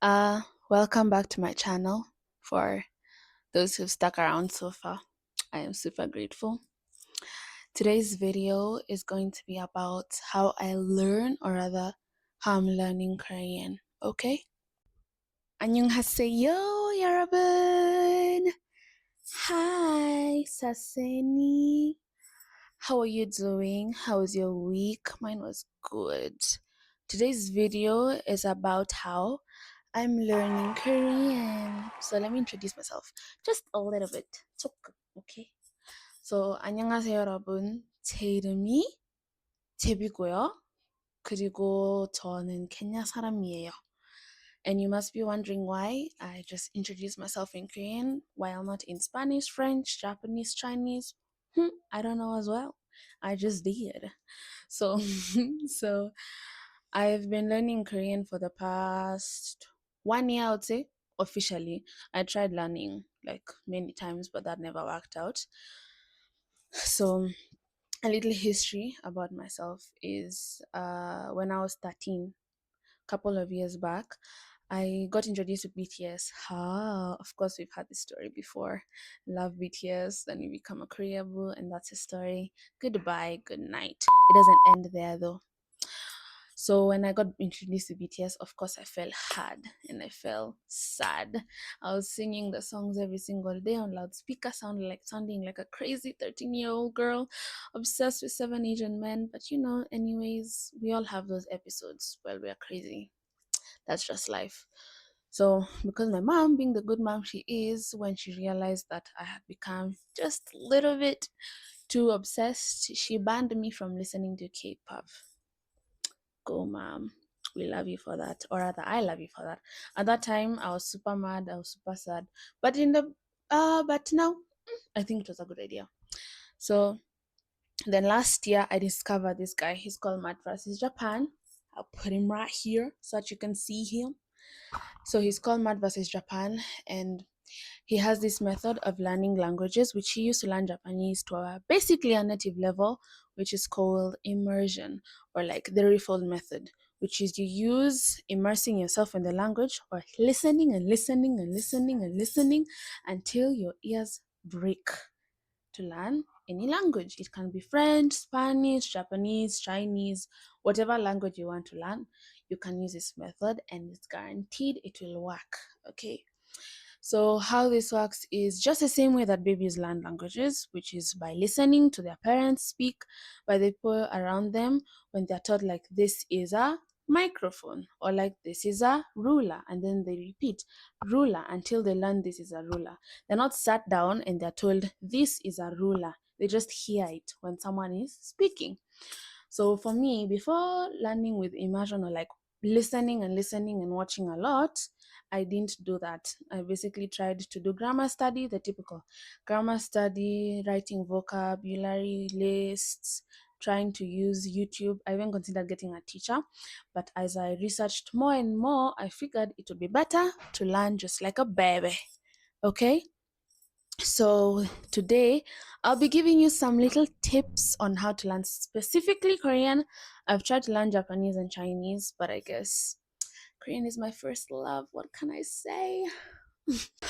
Welcome back to my channel. For those who've stuck around so far, I am super grateful. Today's video is going to be about how I learn, or rather, how I'm learning Korean. Okay? 안녕하세요, 여러분. Hi, Saseni. How are you doing? How was your week? Mine was good. Today's video is about how I'm learning Korean. So let me introduce myself just a little bit. 조금, okay? So 안녕하세요, 여러분. 제 이름이 제비고요. 그리고 저는 케냐 사람이에요. And you must be wondering why I just introduced myself in Korean while not in Spanish, French, Japanese, Chinese. I don't know as well. I just did. So, so I've been learning Korean for the past 1 year, I would say, officially. I tried learning like many times, but that never worked out. So, a little history about myself is when I was 13, couple of years back, I got introduced to BTS. Of course, we've had this story before. Love BTS, then you become a Korea boo, and that's a story. Goodbye, good night. It doesn't end there though. So when I got introduced to BTS, of course, I felt hard and I felt sad. I was singing the songs every single day on loudspeaker, sounding like a crazy 13-year-old girl obsessed with 7 Asian men. But anyways, we all have those episodes where we are crazy. That's just life. So, because my mom, being the good mom she is, when she realized that I had become just a little bit too obsessed, she banned me from listening to K-pop. Go, mom. We love you for that. Or rather, I love you for that. At that time, I was super mad. I was super sad. But now, I think it was a good idea. So then last year, I discovered this guy. He's called Mad vs. Japan. I'll put him right here so that you can see him. So he's called Mad vs. Japan, and he has this method of learning languages, which he used to learn Japanese to basically a native level, which is called immersion, or like the refold method, which is you use immersing yourself in the language or listening and listening and listening and listening until your ears break to learn any language. It can be French, Spanish, Japanese, Chinese, whatever language you want to learn. You can use this method and it's guaranteed it will work. Okay. So, how this works is just the same way that babies learn languages, which is by listening to their parents speak, by the people around them when they're taught, like, this is a microphone, or like, this is a ruler, and then they repeat ruler until they learn this is a ruler. They're not sat down and they're told, this is a ruler. They just hear it when someone is speaking. So for me, before learning with immersion, or like listening and listening and watching a lot, I didn't do that. I basically tried to do grammar study, the typical grammar study, writing vocabulary lists, trying to use YouTube. I even considered getting a teacher, but as I researched more and more, I figured it would be better to learn just like a baby. Okay? So, today I'll be giving you some little tips on how to learn specifically Korean. I've tried to learn Japanese and Chinese, but I guess Korean is my first love. What can I say?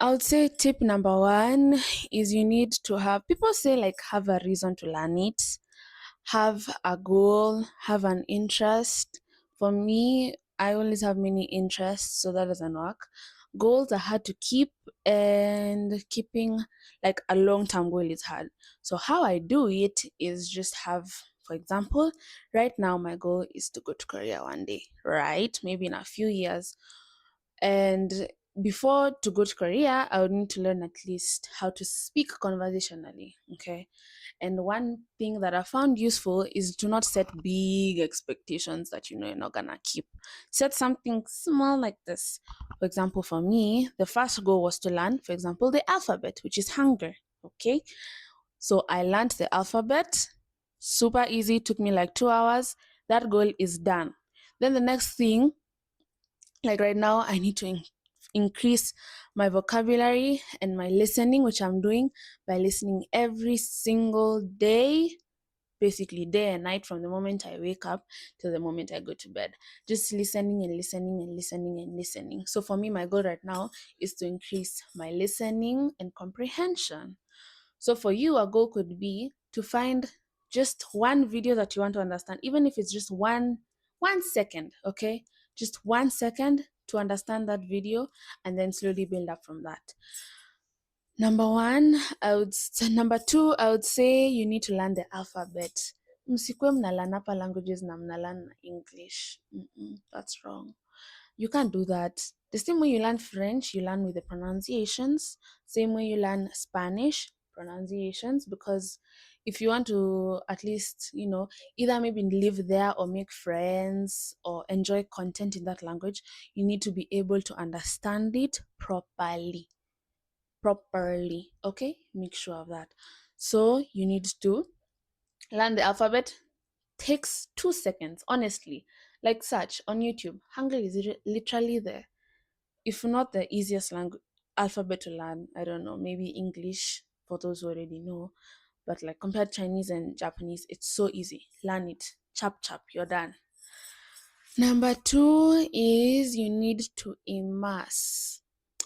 I would say tip number one is you need to have, people say, like, have a reason to learn it, have a goal, have an interest. For me, I always have many interests, so that doesn't work. Goals are hard to keep, and keeping like a long term goal is hard. So, how I do it is just have, for example, right now my goal is to go to Korea one day, right? Maybe in a few years. And before to go to Korea, I would need to learn at least how to speak conversationally. Okay. And one thing that I found useful is to not set big expectations that you're not gonna keep. Set something small like this. For example, for me, the first goal was to learn, for example, the alphabet, which is Hangul. Okay. So I learned the alphabet, super easy, took me like 2 hours. That goal is done. Then the next thing, like right now, I need to increase my vocabulary and my listening, which I'm doing by listening every single day, basically day and night, from the moment I wake up till the moment I go to bed. Just listening and listening and listening and listening. So for me, my goal right now is to increase my listening and comprehension. So for you, a goal could be to find just one video that you want to understand, even if it's just one second, okay? Just 1 second to understand that video, and then slowly build up from that. Number two, I would say you need to learn the alphabet. Msikwe mnalan hapa languages na mnalan English. That's wrong. You can't do that. The same way you learn French, you learn with the pronunciations. Same way you learn Spanish, pronunciations. Because if you want to at least, either maybe live there or make friends or enjoy content in that language, you need to be able to understand it properly. Okay, make sure of that. So you need to learn the alphabet. Takes 2 seconds, honestly. Like search on YouTube, Hangul is literally there. If not the easiest language alphabet to learn, I don't know, maybe English for those who already know, but like compared Chinese and Japanese, it's so easy. Learn it, chap chap, you're done. Number two is you need to immerse.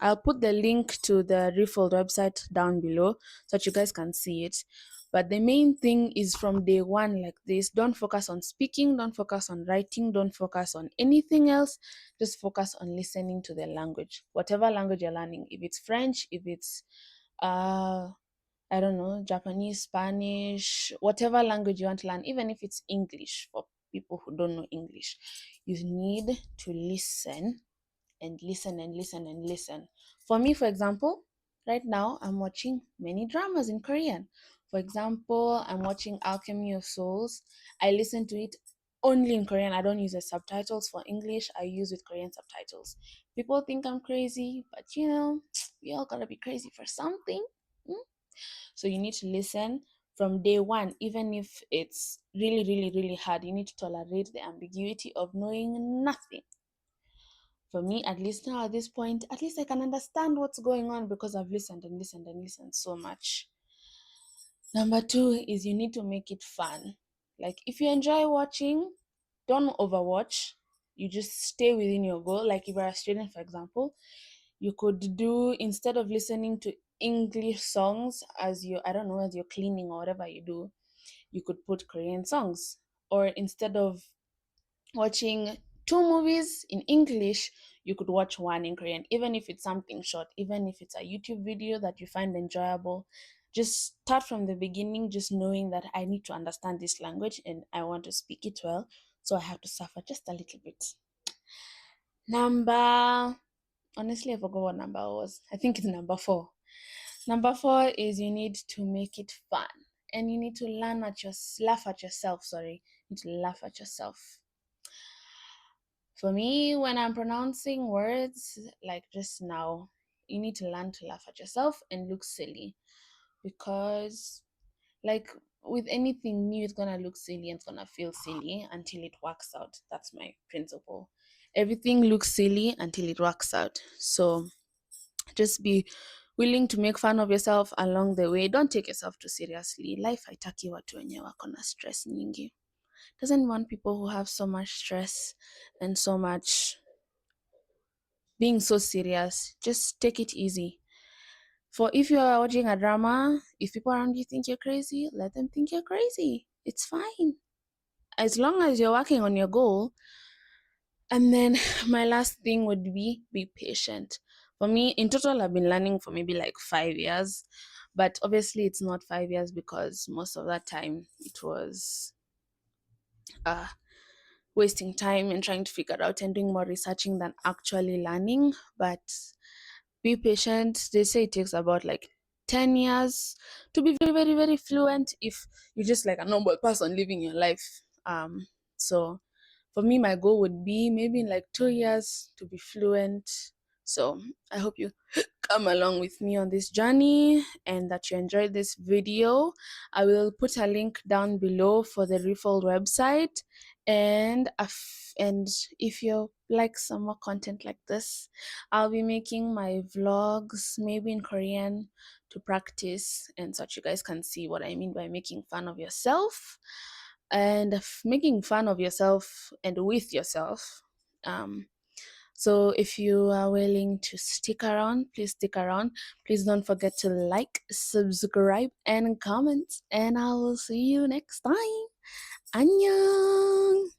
I'll put the link to the Refold website down below so that you guys can see it. But the main thing is from day one, like this, don't focus on speaking, don't focus on writing, don't focus on anything else. Just focus on listening to the language, whatever language you're learning. If it's French, if it's, I don't know, Japanese, Spanish, whatever language you want to learn, even if it's English for people who don't know English, you need to listen and listen and listen and listen. For me, for example, right now I'm watching many dramas in Korean. For example, I'm watching Alchemy of Souls. I listen to it only in Korean. I don't use the subtitles for English. I use with Korean subtitles. People think I'm crazy, but we all gotta be crazy for something. Mm? So you need to listen from day one, even if it's really, really, really hard. You need to tolerate the ambiguity of knowing nothing. For me, at least now at this point, at least I can understand what's going on because I've listened and listened and listened so much. Number two is you need to make it fun. Like if you enjoy watching, don't overwatch. You just stay within your goal. Like if you're a student, for example, you could do, instead of listening to English songs as I don't know, as you're cleaning or whatever you do, you could put Korean songs. Or instead of watching two movies in English, you could watch one in Korean, even if it's something short, even if it's a YouTube video that you find enjoyable. Just start from the beginning, just knowing that I need to understand this language and I want to speak it well. So I have to suffer just a little bit. Honestly, I forgot what number it was. I think it's number four. Number four is you need to make it fun. And you need to laugh at yourself, sorry. You need to laugh at yourself. For me, when I'm pronouncing words like just now, you need to learn to laugh at yourself and look silly. Because, like, with anything new, it's gonna look silly and it's gonna feel silly until it works out. That's my principle. Everything looks silly until it works out. So just be willing to make fun of yourself along the way. Don't take yourself too seriously. Life haitaki watu wenye wako na stress nyingi. Doesn't want people who have so much stress and so much being so serious. Just take it easy. For if you are watching a drama, if people around you think you're crazy, let them think you're crazy. It's fine. As long as you're working on your goal. And then my last thing would be patient. For me, in total, I've been learning for maybe like 5 years. But obviously, it's not 5 years because most of that time it was wasting time and trying to figure out and doing more researching than actually learning. But be patient. They say it takes about like 10 years to be very, very, very fluent if you're just like a normal person living your life. So for me, my goal would be maybe in like 2 years to be fluent. So I hope you come along with me on this journey and that you enjoyed this video. I will put a link down below for the Refold website. And if you're like some more content like this. I'll be making my vlogs maybe in Korean to practice and such. You guys can see what I mean by making fun of yourself and making fun of yourself and with yourself. Um, so if you are willing to stick around, please stick around. Please don't forget to like, subscribe, and comment. And I will see you next time. 안녕.